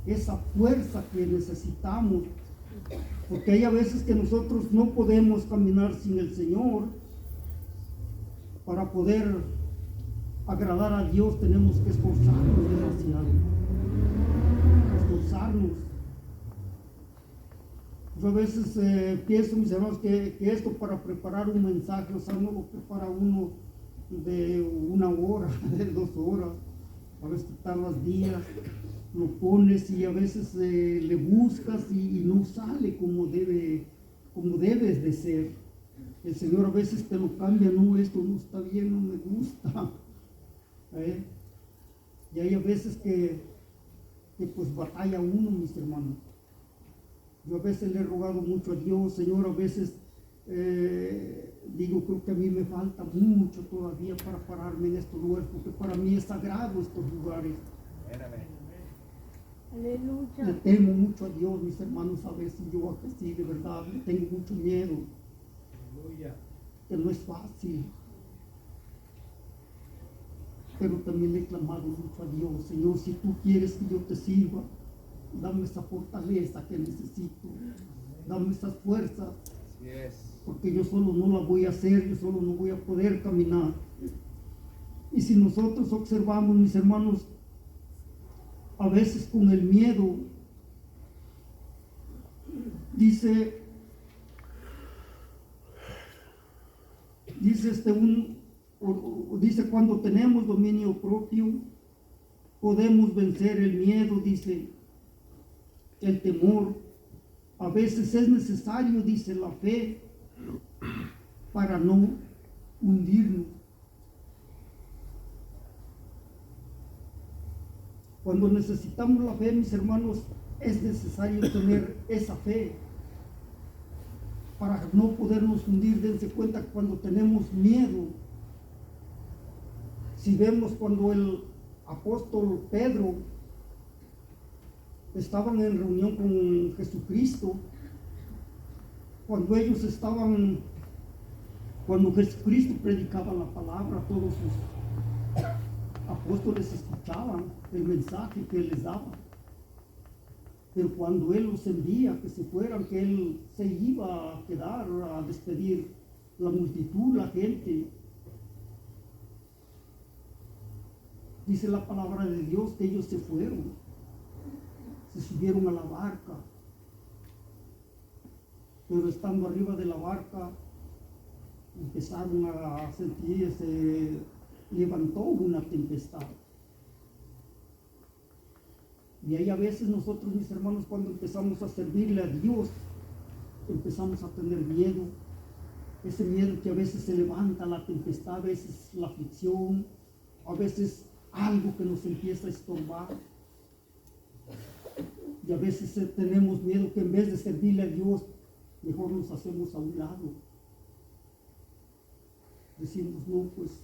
esa fuerza que necesitamos, porque hay a veces que nosotros no podemos caminar sin el Señor. Para poder agradar a Dios tenemos que esforzarnos demasiado, esforzarnos. Yo a veces pienso, mis hermanos, que esto para preparar un mensaje, o sea, no lo prepara uno de 1 hora, de 2 horas, a veces te tardas días, lo pones y a veces le buscas y no sale como debes de ser. El Señor a veces te lo cambia, no, esto no está bien, no me gusta. Y hay a veces que pues batalla uno, mis hermanos. Yo a veces le he rogado mucho a Dios, Señor, a veces digo, creo que a mí me falta mucho todavía para pararme en estos lugares, porque para mí es sagrado estos lugares. Aleluya. Le temo mucho a Dios, mis hermanos, a veces yo a que sí, de verdad, le tengo mucho miedo. Aleluya. Que no es fácil. Pero también le he clamado mucho a Dios, Señor, si tú quieres que yo te sirva, dame esa fortaleza que necesito, dame esas fuerzas, porque yo solo no la voy a hacer, yo solo no voy a poder caminar. Y si nosotros observamos, mis hermanos, a veces con el miedo, dice cuando tenemos dominio propio, podemos vencer el miedo, dice, el temor. A veces es necesario, dice, la fe para no hundirnos. Cuando necesitamos la fe, mis hermanos, es necesario tener esa fe para no podernos hundir. Dense cuenta que cuando tenemos miedo, si vemos cuando el apóstol Pedro estaban en reunión con Jesucristo, cuando Jesucristo predicaba la palabra, todos sus apóstoles escuchaban el mensaje que él les daba. Pero cuando él los envía que se fueran, que él se iba a quedar a despedir la multitud, la gente, dice la palabra de Dios que ellos se fueron, se subieron a la barca, pero estando arriba de la barca empezaron a sentir, se levantó una tempestad. Y ahí a veces nosotros, mis hermanos, cuando empezamos a servirle a Dios, empezamos a tener miedo, ese miedo que a veces se levanta la tempestad, a veces la aflicción, a veces algo que nos empieza a estorbar. Y a veces tenemos miedo que en vez de servirle a Dios, mejor nos hacemos a un lado. Decimos, no, pues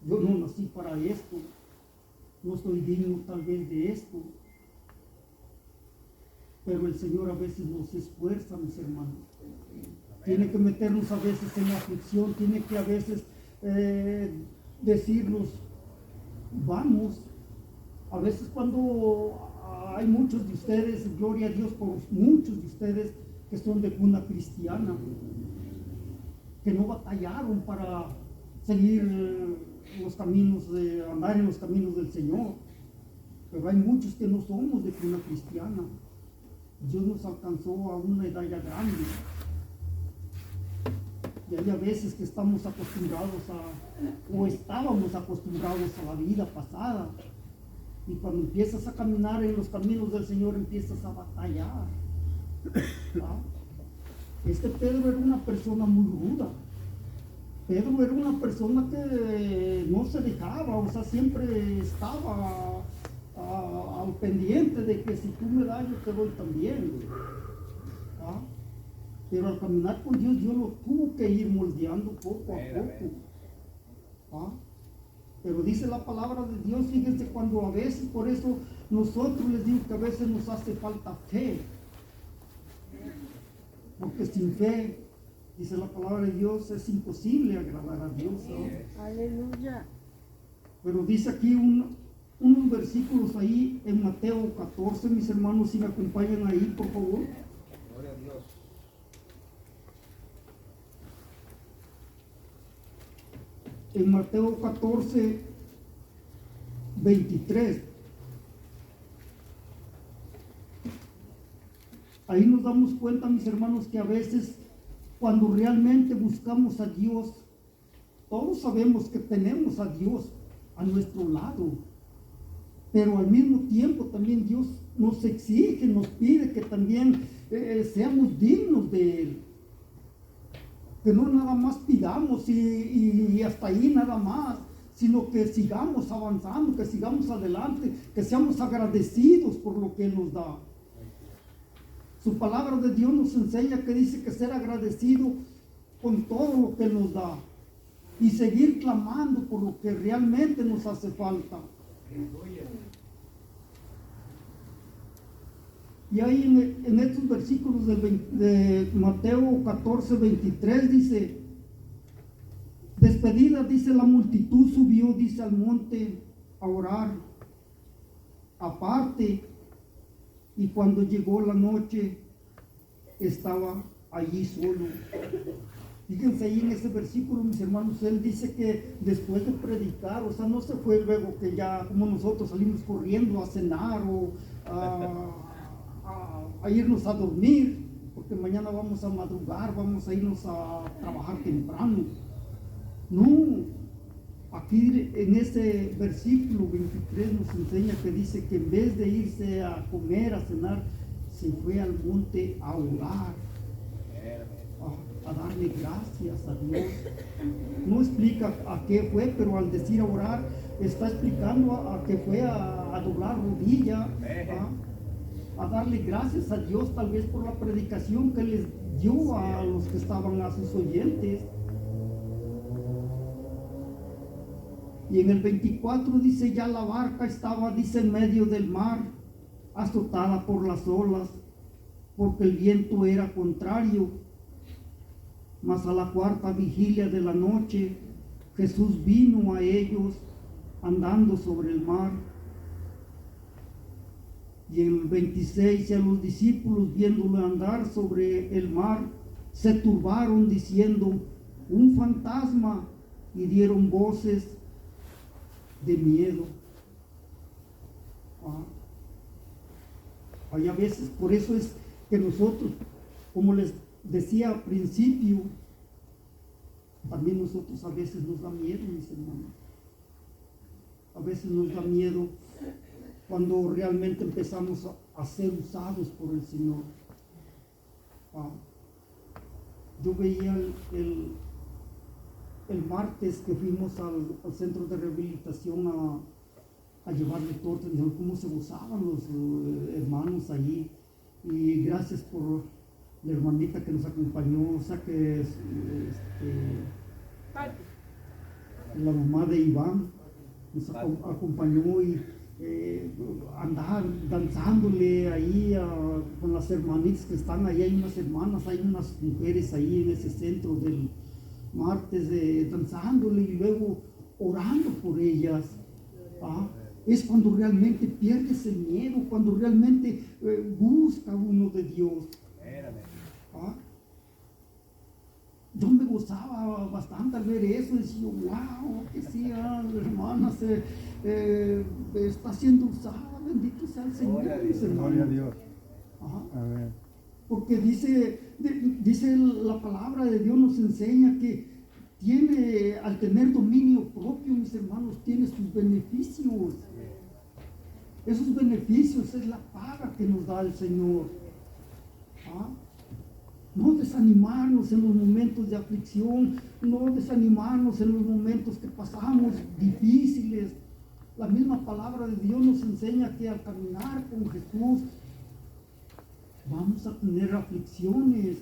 yo no nací para esto, no soy digno tal vez de esto. Pero el Señor a veces nos esfuerza, mis hermanos. Tiene que meternos a veces en la aflicción, tiene que a veces decirnos, vamos. A veces cuando hay muchos de ustedes, gloria a Dios por muchos de ustedes que son de cuna cristiana, que no batallaron para seguir los caminos, andar en los caminos del Señor. Pero hay muchos que no somos de cuna cristiana. Dios nos alcanzó a una edad ya grande. Y hay a veces que estamos acostumbrados o estábamos acostumbrados a la vida pasada. Y cuando empiezas a caminar en los caminos del Señor, empiezas a batallar. ¿Ah? Pedro era una persona muy ruda. Pedro era una persona que no se dejaba, o sea, siempre estaba al pendiente de que si tú me das, yo te doy también. ¿Ah? Pero al caminar con Dios, Dios lo tuvo que ir moldeando poco a poco. ¿Ah? Pero dice la palabra de Dios, fíjense, cuando a veces, por eso nosotros les digo que a veces nos hace falta fe. Porque sin fe, dice la palabra de Dios, es imposible agradar a Dios, ¿no? Aleluya. Pero dice aquí unos versículos ahí en Mateo 14, mis hermanos, si me acompañan ahí, por favor. Gloria a Dios. En Mateo 14, 23. Ahí nos damos cuenta, mis hermanos, que a veces cuando realmente buscamos a Dios, todos sabemos que tenemos a Dios a nuestro lado, pero al mismo tiempo también Dios nos exige, nos pide que también seamos dignos de Él. Que no nada más pidamos y hasta ahí nada más, sino que sigamos avanzando, que sigamos adelante, que seamos agradecidos por lo que Él nos da. Su palabra de Dios nos enseña que dice que ser agradecido con todo lo que Él nos da y seguir clamando por lo que realmente nos hace falta. Y ahí en estos versículos de Mateo 14, 23 dice, despedida, dice, la multitud subió, dice, al monte a orar aparte, y cuando llegó la noche estaba allí solo. Fíjense ahí en ese versículo, mis hermanos, él dice que después de predicar, o sea, no se fue luego que ya como nosotros salimos corriendo a cenar o a irnos a dormir, porque mañana vamos a madrugar, vamos a irnos a trabajar temprano. No, aquí en ese versículo 23 nos enseña que dice que en vez de irse a comer, a cenar, se fue al monte a orar, a darle gracias a Dios. No explica a qué fue, pero al decir a orar, está explicando a que fue a doblar rodilla, a darle gracias a Dios, tal vez por la predicación que les dio a los que estaban a sus oyentes. Y en el 24 dice, ya la barca estaba, dice, en medio del mar, azotada por las olas, porque el viento era contrario. Mas a la cuarta vigilia de la noche, Jesús vino a ellos andando sobre el mar. Y en el 26, y a los discípulos viéndolo andar sobre el mar, se turbaron diciendo, un fantasma, y dieron voces de miedo. Hay a veces, por eso es que nosotros, como les decía al principio, también nosotros a veces nos da miedo, mis hermanos. A veces nos da miedo cuando realmente empezamos a ser usados por el Señor. Yo veía el martes que fuimos al centro de rehabilitación a llevarle tortas, y cómo se gozaban los hermanos allí. Y gracias por la hermanita que nos acompañó, o sea que es la mamá de Iván, nos acompañó y andar danzándole ahí con las hermanitas que están ahí. Hay unas hermanas, hay unas mujeres ahí en ese centro del martes, danzándole y luego orando por ellas. Es cuando realmente pierdes el miedo, cuando realmente busca uno de Dios. Yo me gozaba bastante al ver eso, decía, wow, que sí, la hermana está siendo usada, bendito sea el Señor. Gloria a Dios. Porque dice la palabra de Dios, nos enseña que al tener dominio propio, mis hermanos, tiene sus beneficios. Esos beneficios es la paga que nos da el Señor. No desanimarnos en los momentos de aflicción, no desanimarnos en los momentos que pasamos difíciles. La misma palabra de Dios nos enseña que al caminar con Jesús vamos a tener aflicciones,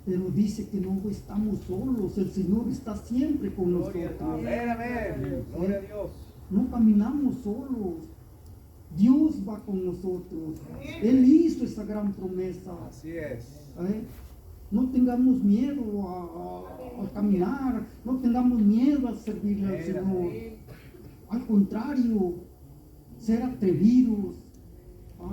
pero dice que no estamos solos, el Señor está siempre con nosotros. Amén. Gloria a Dios. No caminamos solos. Dios va con nosotros. Él hizo esa gran promesa. Así es. No tengamos miedo a caminar, no tengamos miedo a servirle al Señor. Al contrario, ser atrevidos,